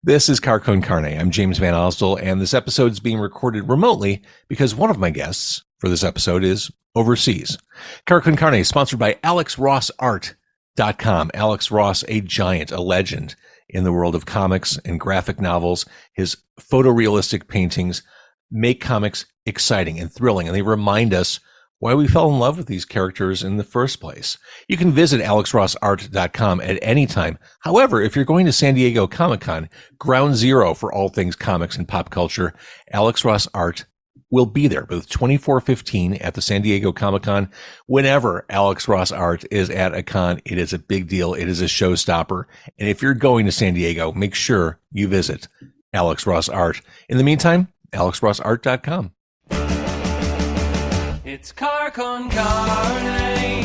This is Car Con Carne. I'm James Van Osdell, and this episode is being recorded remotely because one of my guests for this episode is overseas. Car Con Carne is sponsored by AlexRossArt.com. Alex Ross, a giant, a legend in the world of comics and graphic novels. His photorealistic paintings make comics exciting and thrilling, and they remind us why we fell in love with these characters in the first place. You can visit AlexRossArt.com at any time. However, if you're going to San Diego Comic-Con, ground zero for all things comics and pop culture, Alex Ross Art will be there booth 2415 at the San Diego Comic-Con. Whenever Alex Ross Art is at a con, it is a big deal. It is a showstopper. And if you're going to San Diego, make sure you visit Alex Ross Art. In the meantime, AlexRossArt.com. It's Car Con Carne.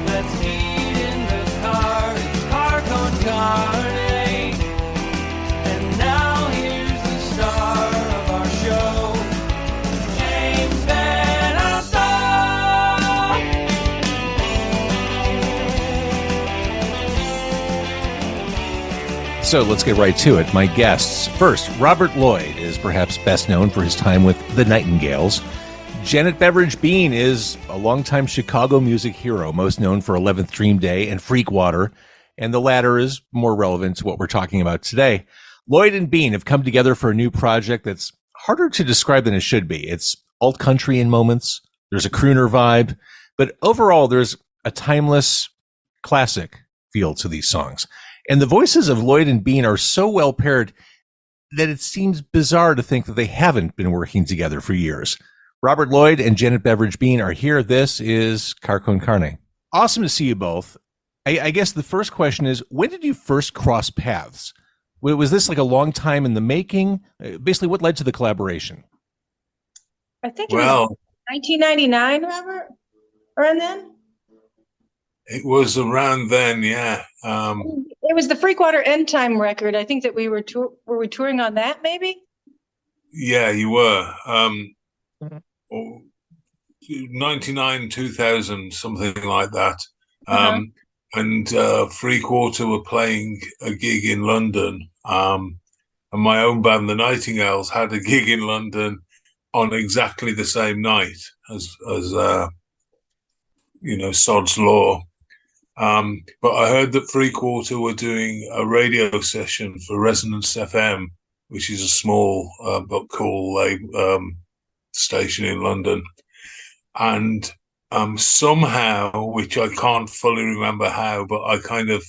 Let's eat in the car. It's Car Con Carne. And now here's the star of our show, James Van Osdell. So let's get right to it. My guests. First, Robert Lloyd is perhaps best known for his time with the Nightingales. Janet Beveridge Bean is a longtime Chicago music hero, most known for 11th Dream Day and Freakwater, and the latter is more relevant to what we're talking about today. Lloyd and Bean have come together for a new project that's harder to describe than it should be. It's alt country in moments, there's a crooner vibe, but overall there's a timeless classic feel to these songs. And the voices of Lloyd and Bean are so well paired that it seems bizarre to think that they haven't been working together for years. Robert Lloyd and Janet Beveridge Bean are here. This is Car Con Carne. Awesome to see you both. I guess the first question is, when did you first cross paths? Was this like a long time in the making? Basically, what led to the collaboration? I think it was 1999, Robert, around then? It was around then, yeah. It was the Freakwater End Time record. I think that we were touring on that, maybe? Yeah, you were. 99, 2000, something like that. And Freakwater were playing a gig in London. And my own band, the Nightingales, had a gig in London on exactly the same night as Sod's Law. But I heard that Freakwater were doing a radio session for Resonance FM, which is a small but cool station in London, and somehow, which I can't fully remember how, but I kind of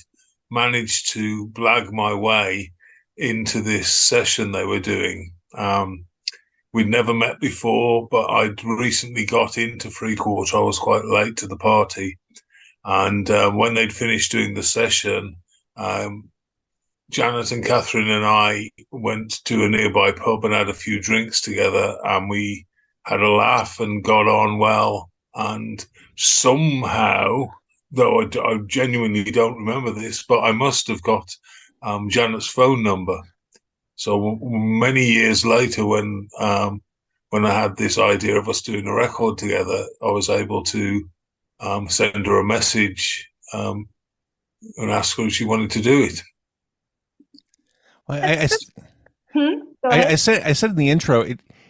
managed to blag my way into this session they were doing. We'd never met before, but I'd recently got into Freakwater. I was quite late to the party, and when they'd finished doing the session, Janet and Catherine and I went to a nearby pub and had a few drinks together, and we had a laugh and got on well. And somehow, though I genuinely don't remember this, but I must have got Janet's phone number. So many years later, when I had this idea of us doing a record together, I was able to send her a message and ask her if she wanted to do it. Well, I said in the intro,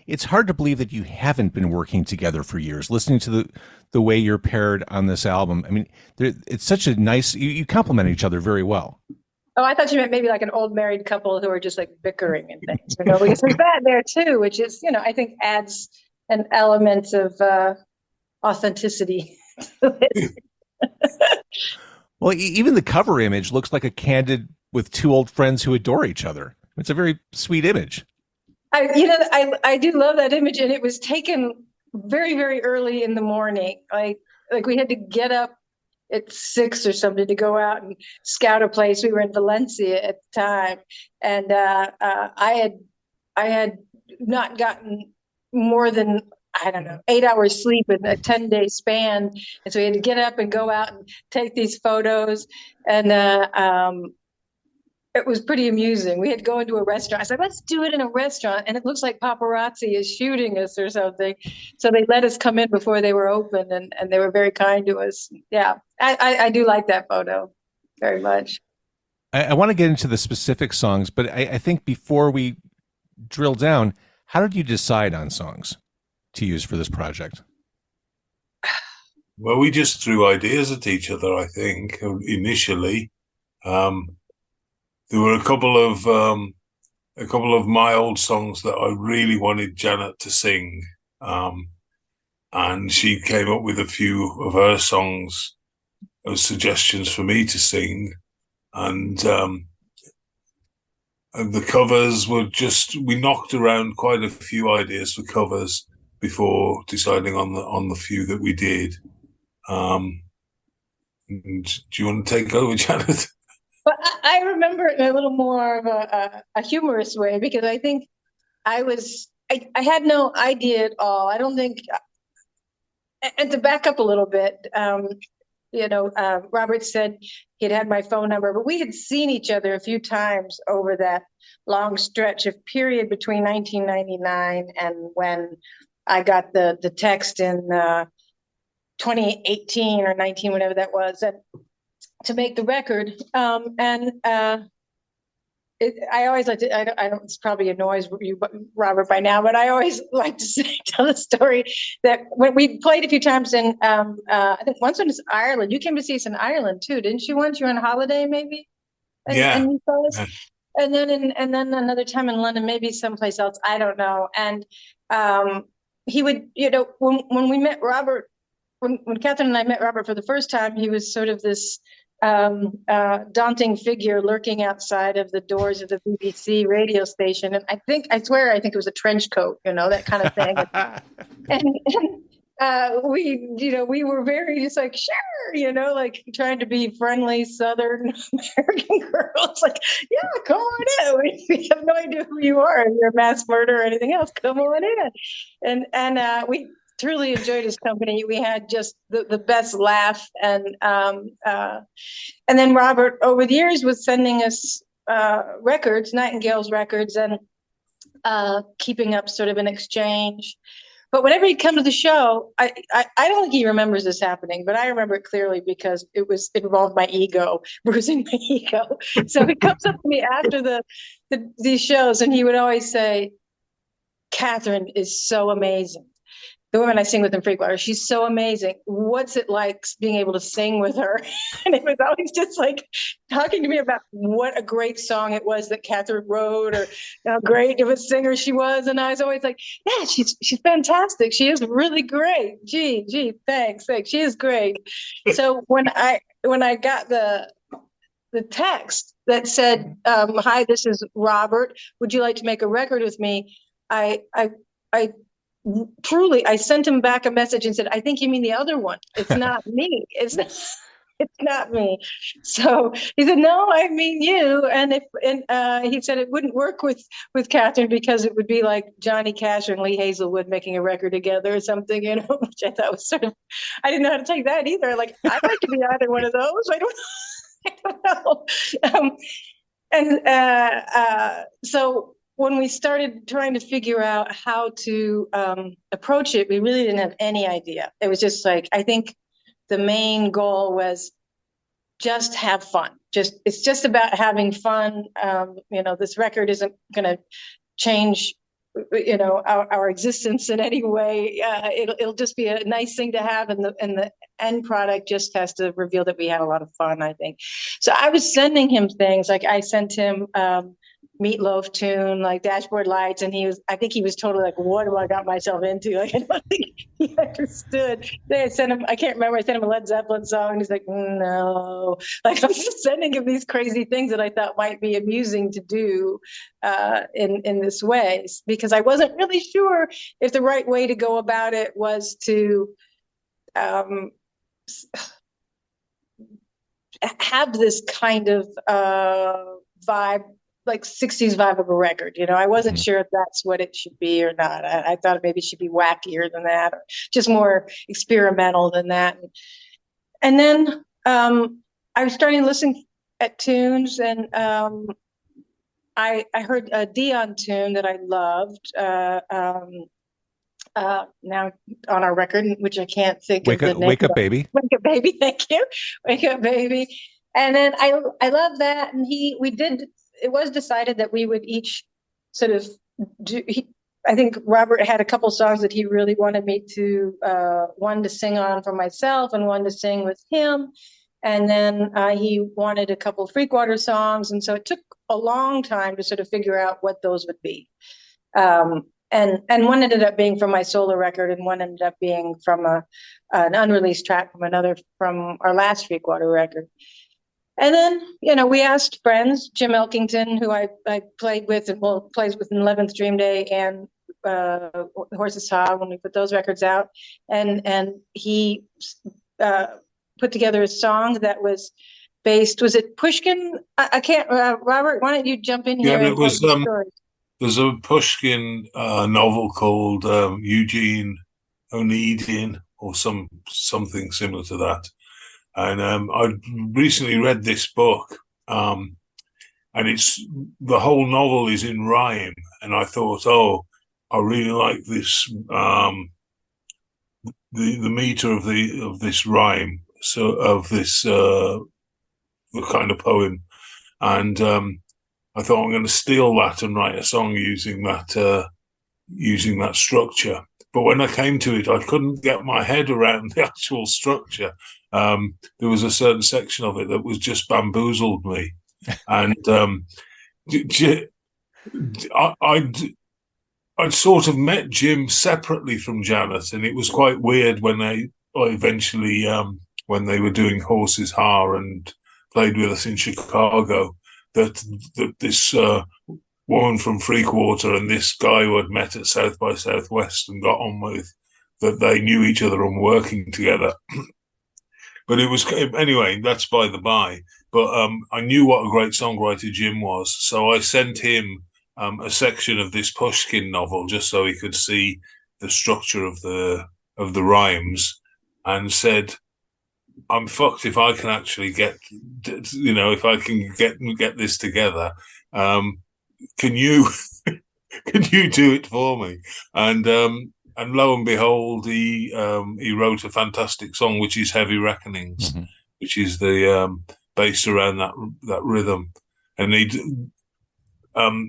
it's hard to believe that you haven't been working together for years. Listening to the way you're paired on this album, I mean, it's such a nice. You complement each other very well. Oh, I thought you meant maybe like an old married couple who are just like bickering and things. Because there's that there too, which is, I think adds an element of authenticity to it. Well, even the cover image looks like a candid with two old friends who adore each other. It's a very sweet image. I do love that image, and it was taken very, very early in the morning. Like we had to get up at 6 or something to go out and scout a place. We were in Valencia at the time, and I had not gotten more than 8 hours sleep in a 10-day span, and so we had to get up and go out and take these photos, and it was pretty amusing. We had to go into a restaurant. I said, let's do it in a restaurant. And it looks like paparazzi is shooting us or something. So they let us come in before they were open, and they were very kind to us. Yeah, I do like that photo very much. I want to get into the specific songs, but I think before we drill down, how did you decide on songs to use for this project? Well, we just threw ideas at each other, I think, initially. There were a couple of my old songs that I really wanted Janet to sing. And she came up with a few of her songs as suggestions for me to sing. And the covers were we knocked around quite a few ideas for covers before deciding on the few that we did. And do you want to take over, Janet? But I remember it in a little more of a humorous way, because I think I had no idea at all. I don't think, and to back up a little bit, Robert said he'd had my phone number, but we had seen each other a few times over that long stretch of period between 1999 and when I got the text in 2018 or 19, whatever that was, and to make the record. I always like to, I don't, it's probably annoys you, Robert, by now, but I always like to tell the story that when we played a few times in, I think once in Ireland. You came to see us in Ireland too, didn't you? Once you were on holiday, maybe? And you saw us? Yeah. And then another time in London, maybe someplace else, I don't know. And he would, when we met Robert, when Catherine and I met Robert for the first time, he was sort of this daunting figure lurking outside of the doors of the BBC radio station. And I swear it was a trench coat, that kind of thing. and we were very just like, sure, like trying to be friendly Southern American girls. Like, yeah, come on in. We have no idea who you are. If you're a mass murderer or anything else, come on in. And we truly enjoyed his company. We had just the best laugh, and then Robert over the years was sending us records, Nightingales records, and keeping up sort of an exchange. But whenever he'd come to the show, I don't think he remembers this happening, but I remember it clearly because it involved my ego, bruising my ego. So he comes up to me after these shows, and he would always say, "Catherine is so amazing. The woman I sing with in Freakwater, she's so amazing. What's it like being able to sing with her?" And it was always just like talking to me about what a great song it was that Catherine wrote, or how great of a singer she was. And I was always like, yeah, she's fantastic. She is really great. Gee, thanks. She is great. So when I got the text that said, "Hi, this is Robert. Would you like to make a record with me?" I truly, I sent him back a message and said, "I think you mean the other one. It's not me. It's not me." So he said, "No, I mean you." And he said it wouldn't work with Catherine because it would be like Johnny Cash and Lee Hazelwood making a record together or something, which I thought was sort of, I didn't know how to take that either. Like, I'd like to be either one of those. I don't know. So when we started trying to figure out how to approach it, we really didn't have any idea. It was just like, I think the main goal was just have fun. It's just about having fun. This record isn't going to change, our existence in any way. It'll just be a nice thing to have, and the end product just has to reveal that we had a lot of fun, I think. So I was sending him things, like I sent him Meatloaf tune, like Dashboard Lights, and I think he was totally like, what do I got myself into? Like, I don't think he understood. Then I sent him, I can't remember, I sent him a Led Zeppelin song, and he's like, no. Like, I'm just sending him these crazy things that I thought might be amusing to do in this way, because I wasn't really sure if the right way to go about it was to have this kind of vibe, like 60s vibe of a record. I wasn't sure if that's what it should be or not. I thought maybe it should be wackier than that, or just more experimental than that. And then I was starting to listen at tunes, and I heard a Dion tune that I loved now on our record, which I can't think of the name. Wake Up Baby. Wake Up Baby, thank you. Wake Up Baby. And then I love that. And it was decided that we would each sort of I think Robert had a couple songs that he really wanted me to, one to sing on for myself and one to sing with him. And then he wanted a couple of Freakwater songs. And so it took a long time to sort of figure out what those would be. And one ended up being from my solo record, and one ended up being from an unreleased track from our last Freakwater record. And then, we asked friends, Jim Elkington, who I played with and plays with in 11th Dream Day and Horses Haw when we put those records out. And he put together a song that was it Pushkin? I can't, Robert, why don't you jump in here? Yeah, it was, there's a Pushkin novel called Eugene Onegin or something similar to that. And I recently read this book, and the whole novel is in rhyme. And I thought, I really like this, the meter of this rhyme, so of this the kind of poem, and I thought I'm going to steal that and write a song using that structure. But when I came to it, I couldn't get my head around the actual structure. There was a certain section of it that was just bamboozled me. And I'd sort of met Jim separately from Janet, and it was quite weird when they eventually, when they were doing Horses Haw and played with us in Chicago, that this woman from Freakwater and this guy who had met at South by Southwest and got on with, that they knew each other and working together. But it was, anyway, that's by the by. But I knew what a great songwriter Jim was. So I sent him a section of this Pushkin novel just so he could see the structure of the rhymes, and said, I'm fucked if I can actually if I can get this together. Can you do it for me? And lo and behold, he wrote a fantastic song, which is Heavy Reckonings, mm-hmm. which is the based around that rhythm. And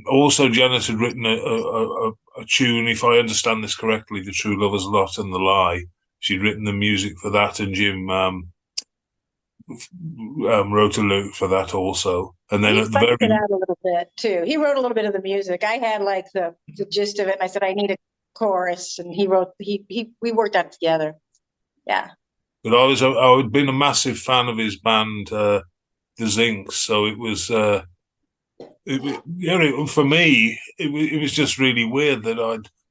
also Janet had written a tune, if I understand this correctly, The True Lover's Lot and The Lie. She'd written the music for that, and Jim wrote a lyric for that also. And then he spiced it out a little bit too. He wrote a little bit of the music. I had like the gist of it, and I said I need a chorus, and we worked on it together. Yeah. But I'd been a massive fan of his band, the Zincs, so it was for me it was just really weird that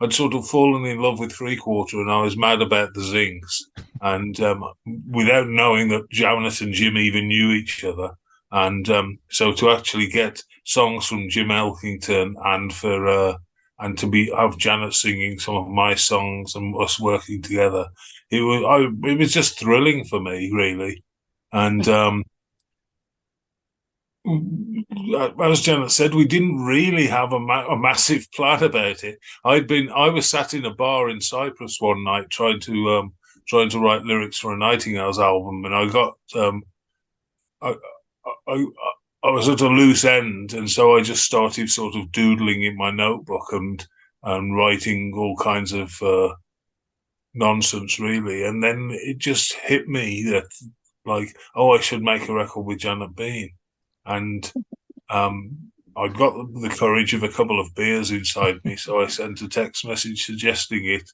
I'd sort of fallen in love with Freakwater, and I was mad about the Zincs, and without knowing that Janet and Jim even knew each other. And so to actually get songs from Jim Elkington and to have Janet singing some of my songs and us working together, it was just thrilling for me, really. And as Janet said, we didn't really have a massive plan about it. I was sat in a bar in Cyprus one night trying to write lyrics for a Nightingales album, and I got I was at a loose end, and so I just started sort of doodling in my notebook and writing all kinds of nonsense, really. And then it just hit me that, like, I should make a record with Janet Bean. And I'd got the courage of a couple of beers inside me, so I sent a text message suggesting it.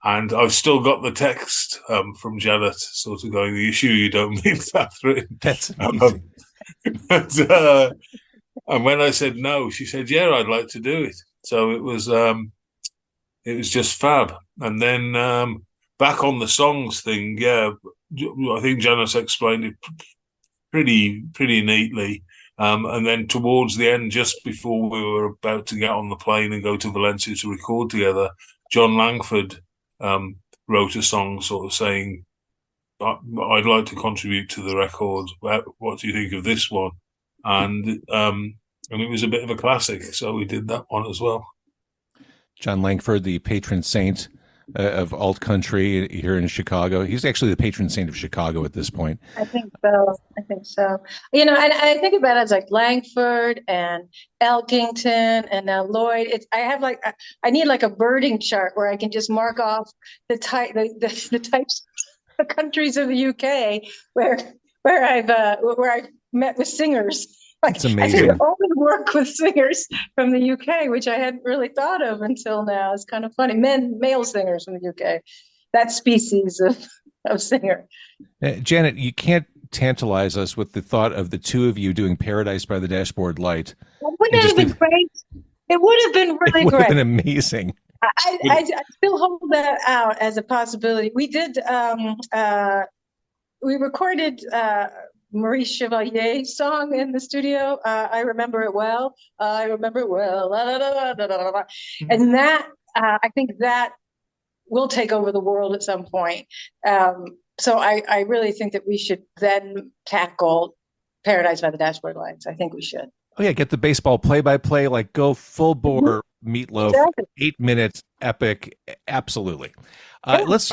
And I've still got the text from Janet sort of going, "Are you sure you don't mean Catherine?" That's amazing. And when I said no, she said, "Yeah, I'd like to do it." So it was just fab. And then back on the songs thing, yeah, I think Janet explained it pretty neatly. And then towards the end, just before we were about to get on the plane and go to Valencia to record together, John Langford wrote a song sort of saying, "I'd like to contribute to the record. What do you think of this one?" And it was a bit of a classic, so we did that one as well. John Langford, the patron saint of alt country here in Chicago. He's actually the patron saint of Chicago at this point. I think so. I think so. And I think about it as like Langford and Elkington and now Lloyd. I need like a birding chart where I can just mark off the types of countries of the UK where I've met with singers. Like, it's amazing. I only work with singers from the UK, which I hadn't really thought of until now. It's kind of funny. Male singers from the UK, that species of singer. Janet, you can't tantalize us with the thought of the two of you doing Paradise by the Dashboard Light. Wouldn't it have been great? It would have been really great. It would have been amazing. I still hold that out as a possibility. We did, we recorded Maurice Chevalier's song in the studio. I remember it well. I remember it well. La, la, la, la, la, la. And that, I think that will take over the world at some point. So I really think that we should then tackle Paradise by the Dashboard Lights. I think we should. Oh yeah, get the baseball play-by-play, like go full bore Meatloaf, exactly. 8 minutes, epic, absolutely. Let's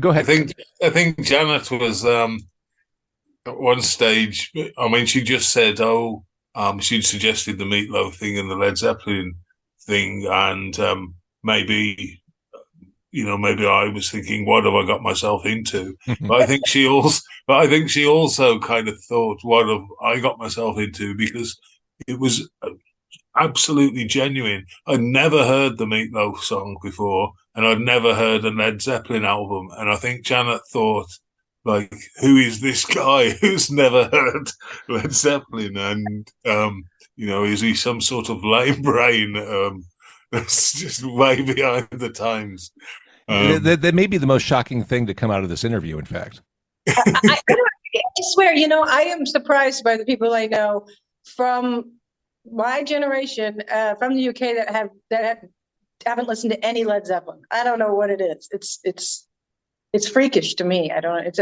go ahead. I think Janet was at one stage. I mean, she just said, she'd suggested the Meatloaf thing and the Led Zeppelin thing, and maybe I was thinking, what have I got myself into? But I think she also kind of thought, what have I got myself into? Because it was absolutely genuine. I'd never heard the Meatloaf song before, and I'd never heard a Led Zeppelin album. And I think Janet thought, like, who is this guy who's never heard Led Zeppelin? And, is he some sort of lame brain that's just way behind the times? That may be the most shocking thing to come out of this interview, in fact. I swear, I am surprised by the people I know from my generation, from the UK that haven't listened to any Led Zeppelin. I don't know what it is. It's freakish to me. I don't know. It's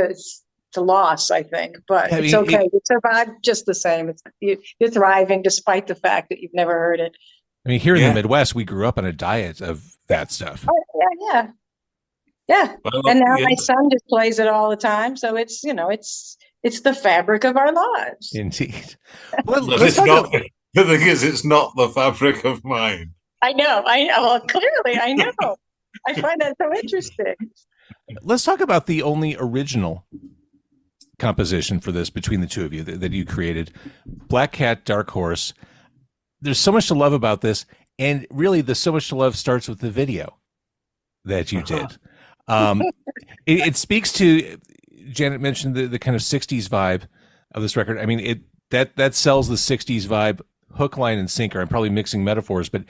a loss, I think, but it's okay. You survive just the same. You're thriving despite the fact that you've never heard it. I mean, here in the Midwest, we grew up on a diet of that stuff. Oh, yeah. Well, and now my son just plays it all the time. So it's the fabric of our lives. Indeed. The thing is, it's not the fabric of mine. I know. Well, clearly, I know. I find that so interesting. Let's talk about the only original composition for this between the two of you that you created, Black Cat, Dark Horse. There's so much to love about this, and really the so much to love starts with the video that you did. It speaks to, Janet mentioned the kind of 60s vibe of this record. I mean, that sells the 60s vibe, hook, line, and sinker. I'm probably mixing metaphors, but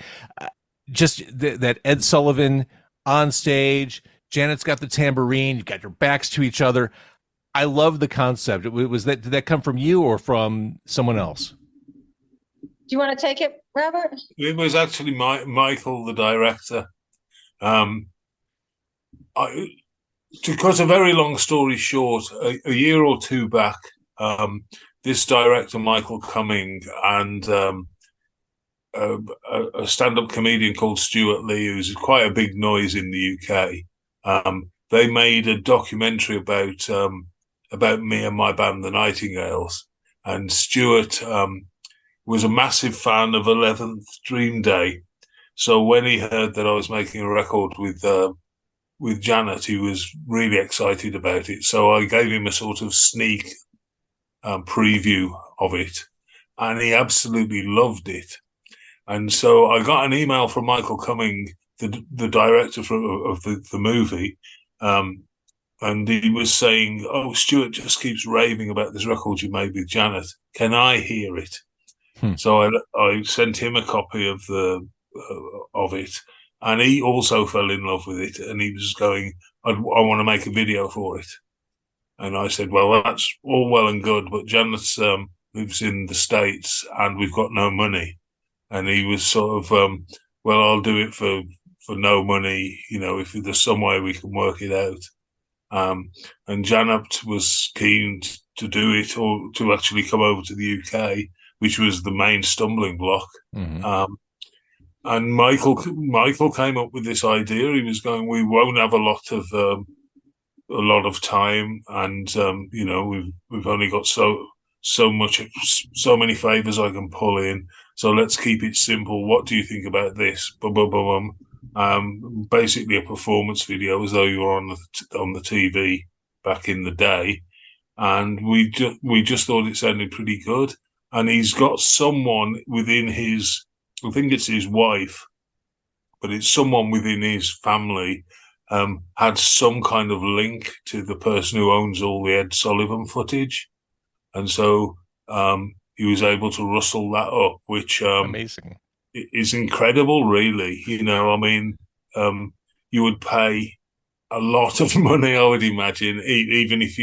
just that Ed Sullivan on stage, Janet's got the tambourine, you've got your backs to each other. I love the concept. Did that come from you or from someone else? Do you want to take it, Robert? It was actually Michael, the director. To cut a very long story short, a year or two back, this director, Michael Cumming, and a stand-up comedian called Stuart Lee, who's quite a big noise in the UK, they made a documentary about me and my band, the Nightingales. And Stuart was a massive fan of 11th Dream Day. So when he heard that I was making a record with Janet, he was really excited about it. So I gave him a sort of sneak preview of it, and he absolutely loved it. And so I got an email from Michael Cumming, the director of the movie, and he was saying, "Oh, Stuart just keeps raving about this record you made with Janet. Can I hear it?" So I sent him a copy of it, and he also fell in love with it. And he was going, "I want to make a video for it." And I said, "Well, that's all well and good, but Janet lives in the States, and we've got no money." And he was sort of, "Well, I'll do it for no money, if there's some way we can work it out." And Janet was keen to do it, or to actually come over to the UK, which was the main stumbling block. Mm-hmm. And Michael came up with this idea. He was going, we won't have a lot of time, and we've only got so many favors I can pull in. So let's keep it simple. What do you think about this? Boom, boom, boom, boom. Basically a performance video, as though you were on the TV back in the day. And we just thought it sounded pretty good. And he's got someone within his, I think it's his wife, but it's someone within his family, had some kind of link to the person who owns all the Ed Sullivan footage. And so he was able to rustle that up, which amazing is incredible, really. I mean, you would pay a lot of money, I would imagine, even if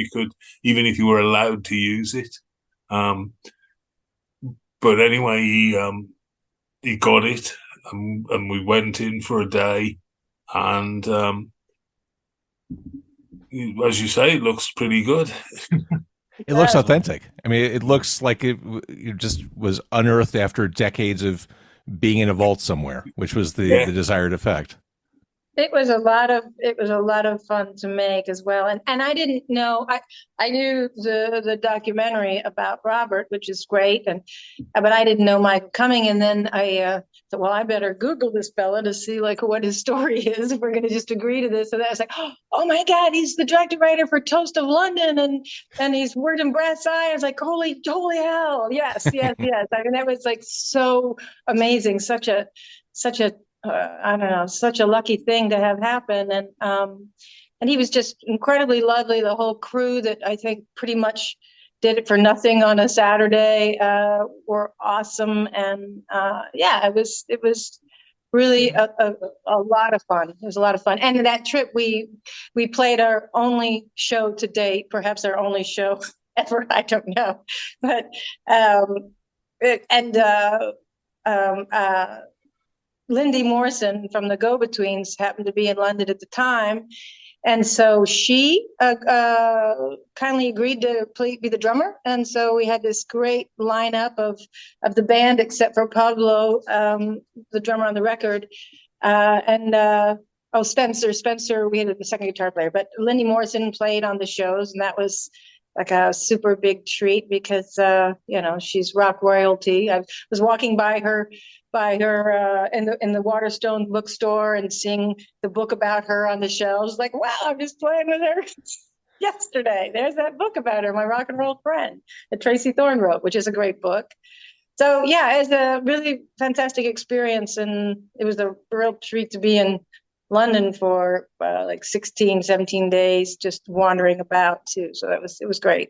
you were allowed to use it. But anyway, he got it, and we went in for a day, and as you say, it looks pretty good. It looks authentic. I mean, it looks like it just was unearthed after decades of being in a vault somewhere, which was the desired effect. It was a lot of fun to make as well. And I didn't know, I knew the documentary about Robert, which is great, but I didn't know Michael coming. And then I thought, well, I better Google this fella to see like what his story is if we're going to just agree to this. And I was like, oh my God, he's the director writer for Toast of London, and he's worked in Brass Eye. I was like, holy hell, yes. I mean, that was like so amazing, such a I don't know, such a lucky thing to have happen. And he was just incredibly lovely. The whole crew that I think pretty much did it for nothing on a Saturday were awesome. And it was really a lot of fun. It was a lot of fun. And that trip, we played our only show to date, perhaps our only show ever. I don't know, but Lindy Morrison from the Go-Betweens happened to be in London at the time. And so she kindly agreed to be the drummer. And so we had this great lineup of the band, except for Pablo, the drummer on the record. Spencer, we had the second guitar player. But Lindy Morrison played on the shows, and that was like a super big treat because, she's rock royalty. I was walking by her in the Waterstone bookstore and seeing the book about her on the shelves. Like, wow, I'm just playing with her yesterday. There's that book about her, my rock and roll friend, that Tracy Thorn wrote, which is a great book. So yeah, it was a really fantastic experience, and it was a real treat to be in London for like 16, 17 days, just wandering about too. So it was great.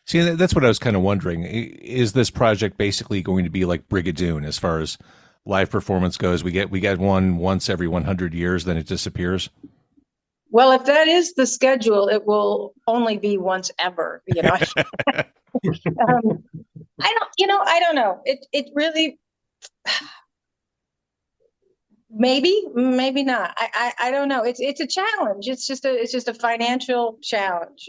See, that's what I was kind of wondering. Is this project basically going to be like Brigadoon as far as live performance goes? We get one once every 100 years, then it disappears. Well, if that is the schedule, it will only be once ever. I don't know. It really, maybe not. I don't know. It's a challenge. It's just a financial challenge.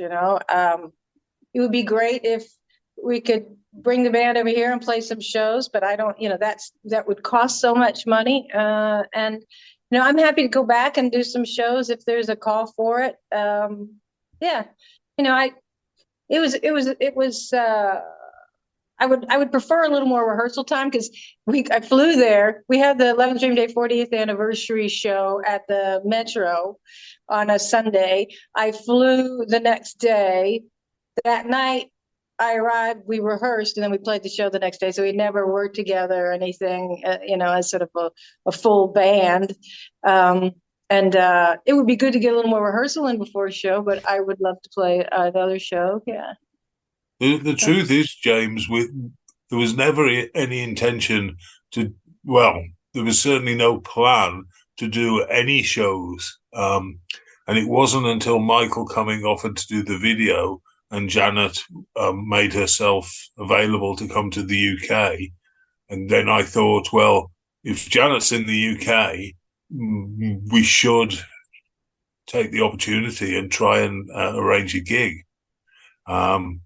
It would be great if we could bring the band over here and play some shows, but I don't, that would cost so much money. And I'm happy to go back and do some shows if there's a call for it. I would prefer a little more rehearsal time because I flew there. We had the 11th Dream Day 40th anniversary show at the Metro on a Sunday. I flew the next day. That night I arrived, we rehearsed, and then we played the show the next day. So we never worked together or anything, as sort of a full band. It would be good to get a little more rehearsal in before a show, but I would love to play another show. Yeah. The truth is, James, there was never any intention there was certainly no plan to do any shows. And it wasn't until Michael coming offered to do the video and Janet made herself available to come to the UK. And then I thought, well, if Janet's in the UK, we should take the opportunity and try and arrange a gig. And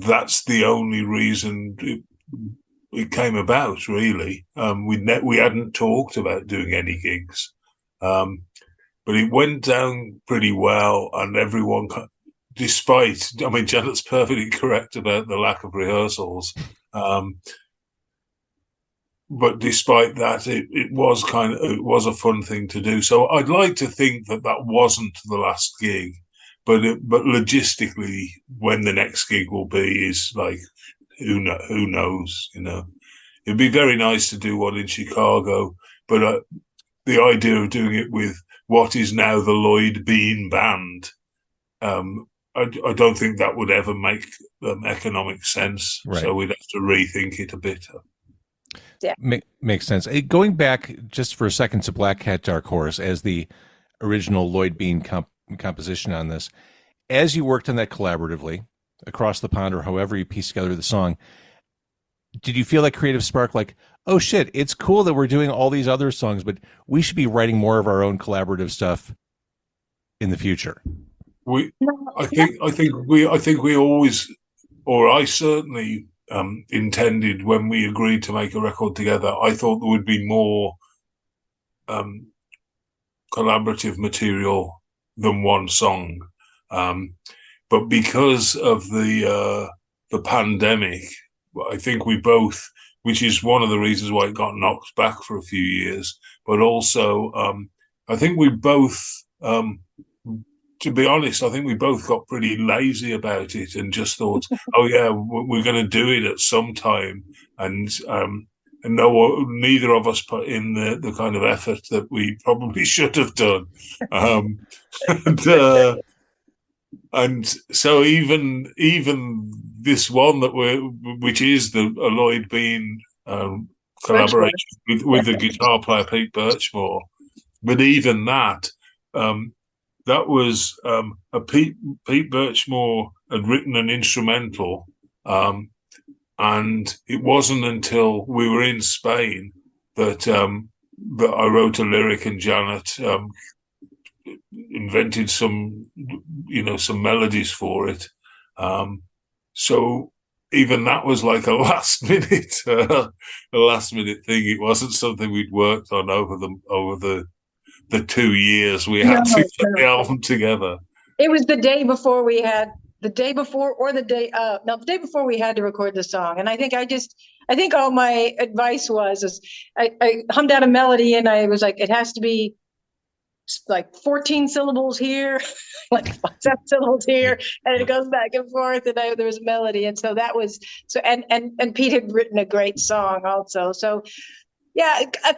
that's the only reason it came about. Really, we hadn't talked about doing any gigs, but it went down pretty well, and everyone, despite, I mean, Janet's perfectly correct about the lack of rehearsals. But despite that, it was a fun thing to do. So I'd like to think that wasn't the last gig, but logistically, when the next gig will be is like, who knows? It'd be very nice to do one in Chicago, but the idea of doing it with what is now the Lloyd Bean Band, I don't think that would ever make economic sense. Right. So we'd have to rethink it a bit. Yeah. Makes sense. Going back just for a second to Black Cat Dark Horse as the original Lloyd Bean composition on this, as you worked on that collaboratively across the pond or however you pieced together the song, did you feel that creative spark like, oh shit, it's cool that we're doing all these other songs, but we should be writing more of our own collaborative stuff in the future? I think we always, or I certainly intended when we agreed to make a record together, I thought there would be more collaborative material than one song. But because of the pandemic, I think we both, which is one of the reasons why it got knocked back for a few years, but also I think we both, to be honest, I think we both got pretty lazy about it and just thought, oh yeah, we're going to do it at some time. And neither of us put in the kind of effort that we probably should have done. And so even this one which is the Lloyd Bean collaboration with the guitar player Pete Birchmore, but even that, that was a Pete Birchmore had written an instrumental, and it wasn't until we were in Spain that I wrote a lyric and Janet invented some melodies for it. So even that was like a last minute thing. It wasn't something we'd worked on over the 2 years we had to put the album together. It was the day before we had the day before we had to record the song. And I think all my advice was I hummed out a melody and I was like, it has to be like 14 syllables here, like 7 syllables here, and it goes back and forth, and there was a melody. And so that was and Pete had written a great song also. So yeah, a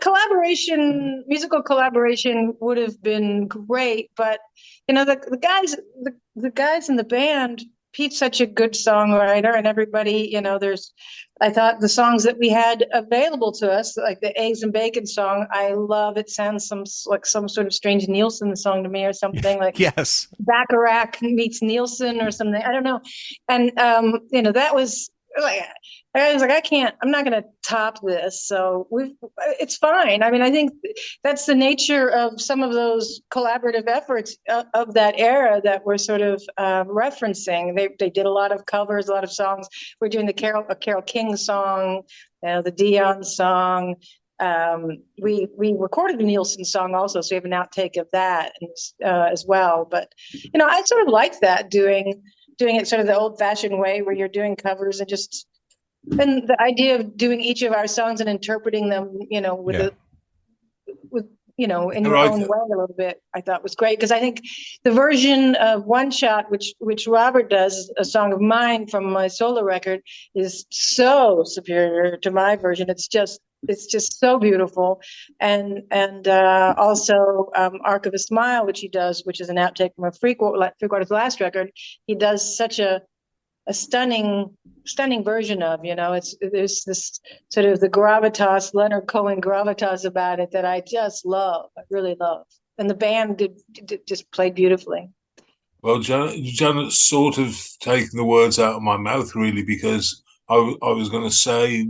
musical collaboration would have been great, but the guys in the band, Pete's such a good songwriter, and everybody, I thought the songs that we had available to us, like the Eggs and Bacon song, I love. It sounds like some sort of strange Nielsen song to me, or something like yes, Bacharach meets Nielsen or something. I don't know, and that was like. I was like, I'm not going to top this. So it's fine. I mean, I think that's the nature of some of those collaborative efforts of that era that we're sort of referencing. They did a lot of covers, a lot of songs. We're doing a Carole King song, the Dion song. We recorded a Nielsen song also, so we have an outtake of that as well. But, I sort of like that, doing it sort of the old-fashioned way where you're doing covers and the idea of doing each of our songs and interpreting them, in your own way a little bit, I thought was great. Because I think the version of One Shot, which Robert does, a song of mine from my solo record, is so superior to my version. It's just so beautiful. And also Arc of a Smile, which he does, which is an outtake from a Freakwater's last record. He does such a stunning version of, there's this sort of the gravitas, Leonard Cohen gravitas about it that I just love. I really love. And the band just played beautifully. Well, Janet's sort of taken the words out of my mouth, really, because I was going to say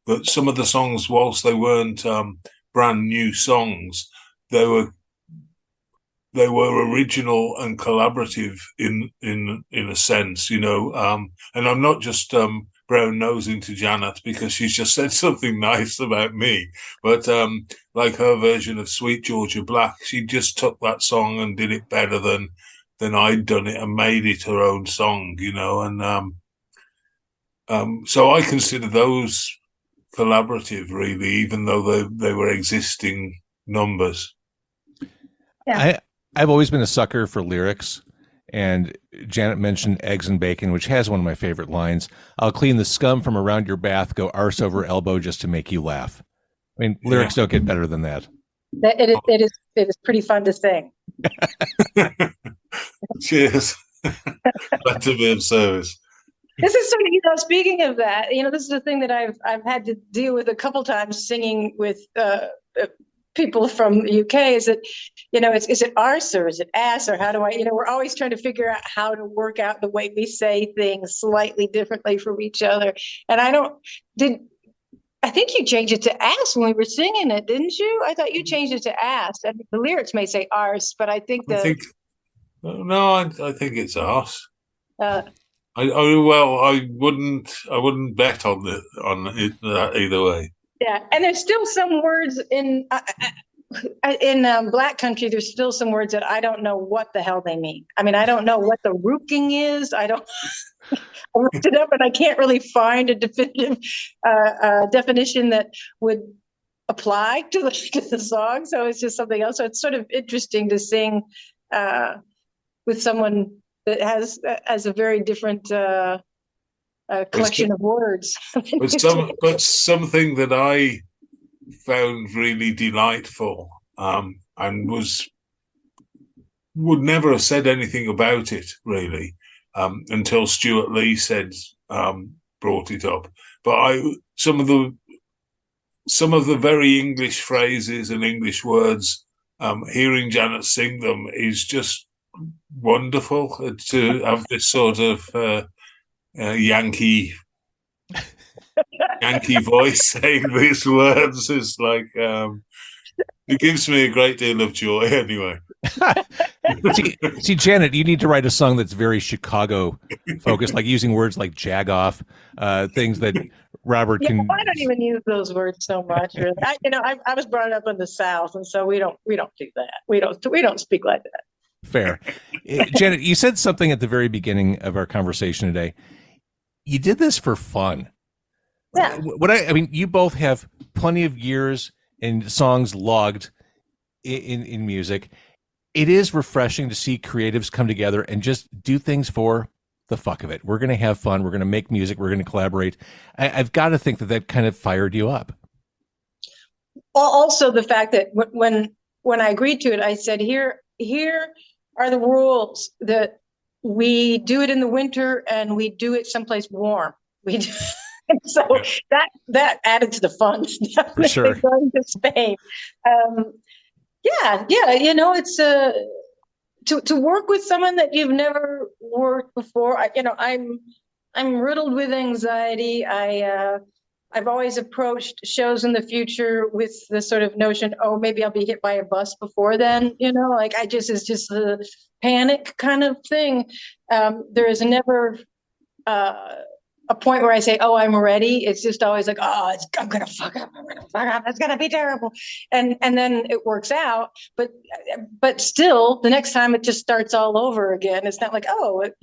that some of the songs, whilst they weren't brand new songs, they were original and collaborative in a sense, and I'm not just brown nosing to Janet because she's just said something nice about me. But like her version of Sweet Georgia Black, she just took that song and did it better than I'd done it and made it her own song, you know. And so I consider those collaborative, really, even though they were existing numbers. Yeah. I've always been a sucker for lyrics, and Janet mentioned Eggs and Bacon, which has one of my favorite lines. I'll clean the scum from around your bath, go arse over elbow just to make you laugh. I mean, lyrics don't get better than that. It is pretty fun to sing. Cheers. Glad to be of service. This is sort of, you know, speaking of that, you know, this is the thing that I've had to deal with a couple times singing with people from the UK, is that, you know, is it arse or is it ass, or how do I, you know, we're always trying to figure out how to work out the way we say things slightly differently from each other. And I think you changed it to ass when we were singing it, didn't you? I thought you changed it to ass. I mean, the lyrics may say arse, but I think I think it's arse. Uh, I wouldn't bet on it either way. Yeah, and there's still some words in Black country. There's still some words that I don't know what the hell they mean. I mean, I don't know what the rooking is. I looked it up, and I can't really find a definitive definition that would apply to the song. So it's just something else. So it's sort of interesting to sing with someone that has a very different collection of words. But something that I found really delightful, and would never have said anything about it really, until Stuart Lee brought it up. But some of the very English phrases and English words, hearing Janet sing them is just wonderful. To have this sort of Yankee voice saying these words is like, it gives me a great deal of joy anyway. see, Janet, you need to write a song that's very Chicago focused, like using words like jagoff, things that Robert can. I don't even use those words so much. Really. I was brought up in the South, and so we don't do that. We don't speak like that. Fair. Janet, you said something at the very beginning of our conversation today. You did this for fun. Yeah. I mean, you both have plenty of years and songs logged in music. It is refreshing to see creatives come together and just do things for the fuck of it. We're going to have fun. We're going to make music. We're going to collaborate. I've got to think that kind of fired you up. Also, the fact that when I agreed to it, I said, here are the rules, that we do it in the winter and we do it someplace warm. We do. So that added to the fun. For sure. Going to Spain. Yeah. You know, it's to work with someone that you've never worked before. I'm riddled with anxiety. I've always approached shows in the future with the sort of notion, oh, maybe I'll be hit by a bus before then. You know, like it's just a panic kind of thing. There is never a point where I say, oh, I'm ready. It's just always like, oh, I'm going to fuck up. It's going to be terrible. And then it works out. But still, the next time it just starts all over again. It's not like, oh, it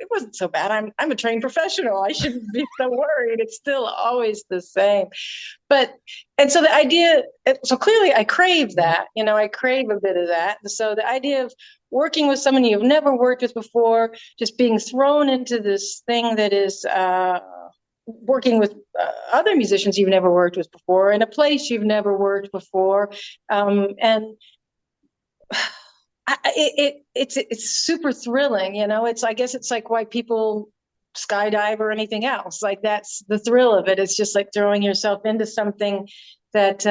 wasn't so bad. I'm a trained professional. I shouldn't be so worried. It's still always the same. And so the idea, so clearly I crave that, I crave a bit of that. And so the idea of working with someone you've never worked with before, just being thrown into this thing that is working with other musicians you've never worked with before, in a place you've never worked before. And it's super thrilling, I guess it's like why people skydive or anything else. Like that's the thrill of it. It's just like throwing yourself into something that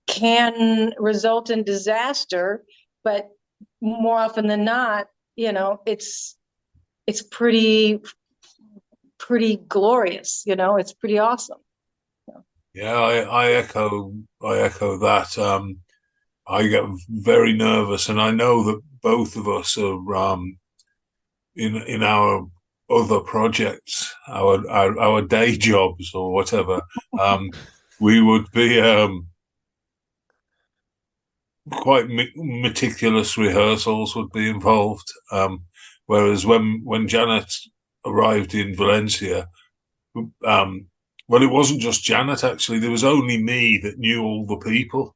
can result in disaster, but more often than not, it's pretty glorious. It's pretty awesome. Yeah, I echo that. I get very nervous, and I know that both of us are in our other projects, our day jobs or whatever, we would be quite meticulous. Rehearsals would be involved. Whereas when Janet arrived in Valencia, well, it wasn't just Janet, actually. There was only me that knew all the people.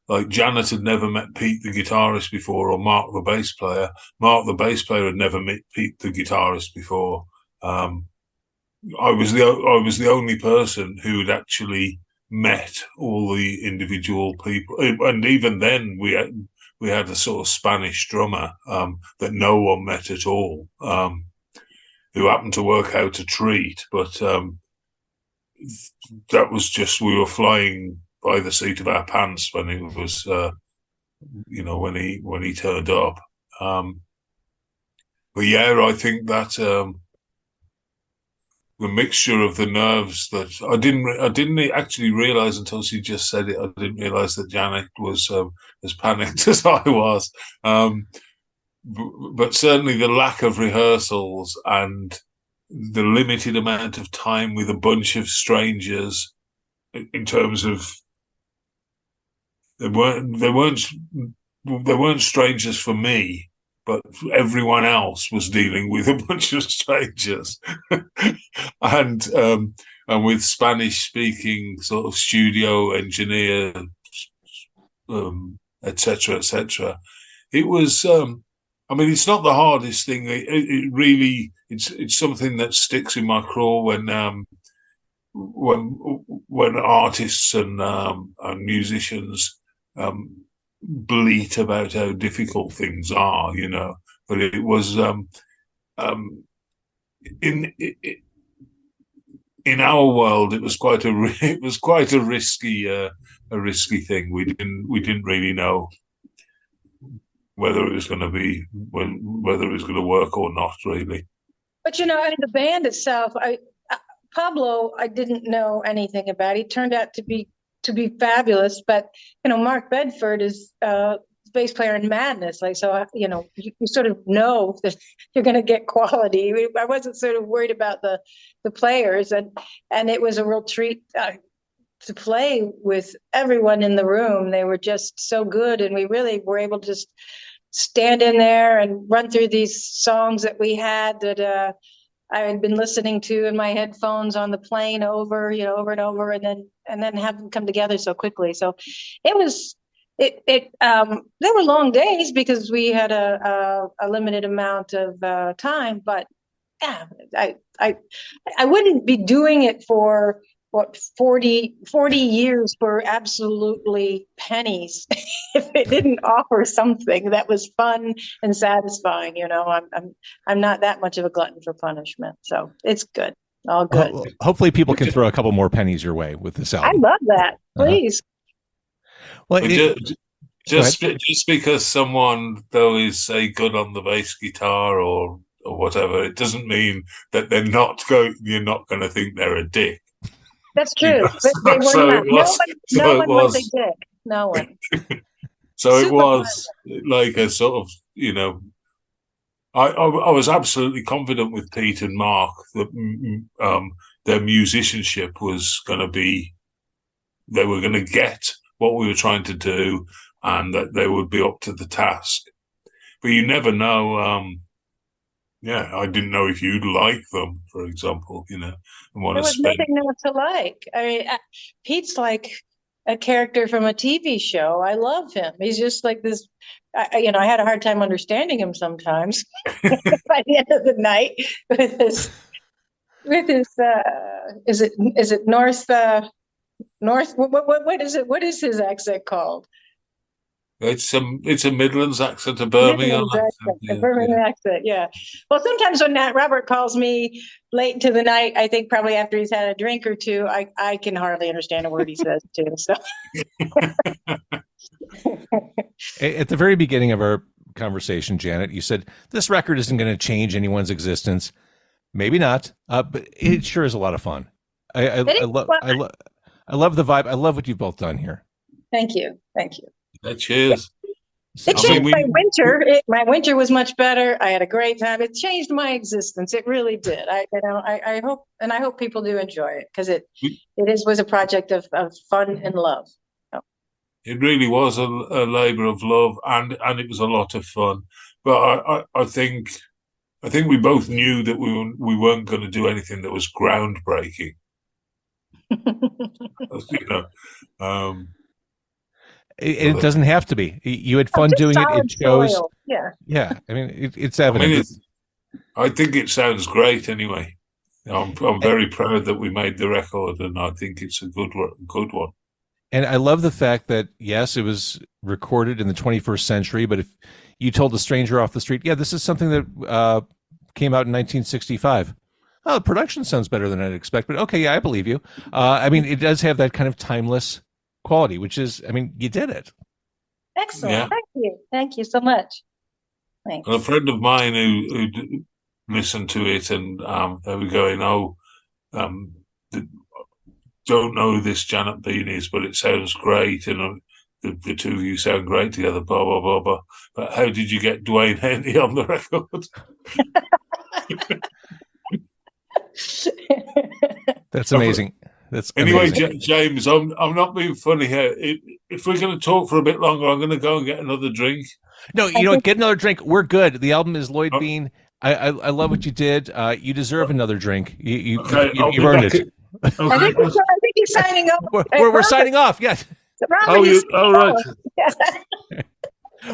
Like Janet had never met Pete, the guitarist, before, or Mark, the bass player. Mark, the bass player, had never met Pete, the guitarist, before. I was the only person who'd actually met all the individual people, and even then we had a sort of Spanish drummer that no one met at all, who happened to work out a treat, but that was just, we were flying by the seat of our pants when it was, when he turned up. But yeah, I think that the mixture of the nerves that I didn't actually realize until she just said it. I didn't realize that Janet was as panicked as I was. But certainly the lack of rehearsals and the limited amount of time with a bunch of strangers, in terms of they weren't strangers for me, but everyone else was dealing with a bunch of strangers, and with Spanish-speaking sort of studio engineer, etc., etc. It was. I mean, it's not the hardest thing. It really, it's something that sticks in my craw when artists and musicians bleat about how difficult things are, But it was in our world, it was quite a risky thing. We didn't really know whether it was going to work or not, really. But the band itself, Pablo, I didn't know anything about. He turned out to be fabulous. But Mark Bedford is bass player in Madness, you sort of know that you're going to get quality. I wasn't sort of worried about the players, and it was a real treat to play with everyone in the room. They were just so good, and we really were able to just stand in there and run through these songs that we had that I had been listening to in my headphones on the plane over and over, and then have them come together so quickly. So it was there were long days because we had a limited amount of time, but yeah, I wouldn't be doing it for 40 years for absolutely pennies if it didn't offer something that was fun and satisfying. I'm not that much of a glutton for punishment, so it's good, all good. Well, hopefully people can throw a couple more pennies your way with this album. I love that. Please. Well, just because someone though is, say, good on the bass guitar or whatever, it doesn't mean that you're not going to think they're a dick. That's true. But they were not. No one was a dick. No one. So it was like a sort of, I was absolutely confident with Pete and Mark that their musicianship was going to be, they were going to get what we were trying to do, and that they would be up to the task. But you never know. I didn't know if you'd like them, for example, and want to spend. There was nothing not to like. I mean, Pete's like a character from a TV show. I love him. He's just like this. I had a hard time understanding him sometimes. By the end of the night, with his, is it North? What is it? What is his accent called? It's a Midlands accent, a Birmingham accent. Yeah. Well, sometimes when Robert calls me late into the night, I think probably after he's had a drink or two, I can hardly understand a word he says too. So. At the very beginning of our conversation, Janet, you said this record isn't going to change anyone's existence. Maybe not, but it sure is a lot of fun. I love the vibe. I love what you've both done here. Thank you. Cheers. It I changed mean, my winter. My winter was much better. I had a great time. It changed my existence. It really did. I hope people do enjoy it because it was a project of fun and love. So. it really was a labour of love, and it was a lot of fun. But I think we both knew that we weren't going to do anything that was groundbreaking. You know, it doesn't have to be. You had fun doing it. It shows. Soil. Yeah. Yeah. I mean, it's evident. I mean, I think it sounds great anyway. I'm very proud that we made the record, and I think it's a good one. And I love the fact that, yes, it was recorded in the 21st century, but if you told a stranger off the street, yeah, this is something that came out in 1965. Oh, the production sounds better than I'd expect, but okay, yeah, I believe you. I mean, it does have that kind of timeless quality, which is, I mean, you did it. Excellent. Yeah. Thank you. Thank you so much. Thanks. And a friend of mine who listened to it, and they were going, don't know who this Janet Bean is, but it sounds great, and the two of you sound great together, blah, blah, blah, blah. But how did you get Dwayne Henley on the record? That's amazing. That's anyway, amazing. James, I'm not being funny here. If we're going to talk for a bit longer, I'm going to go and get another drink. No, you know what? Get another drink. We're good. The album is Lloyd Bean. I love what you did. You deserve another drink. You earned it. Okay. I think he's signing off. We're signing off. Yes. Right.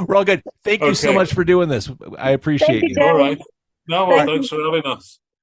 We're all good. Thank you so much for doing this. I appreciate you. All right. No, thanks for having us.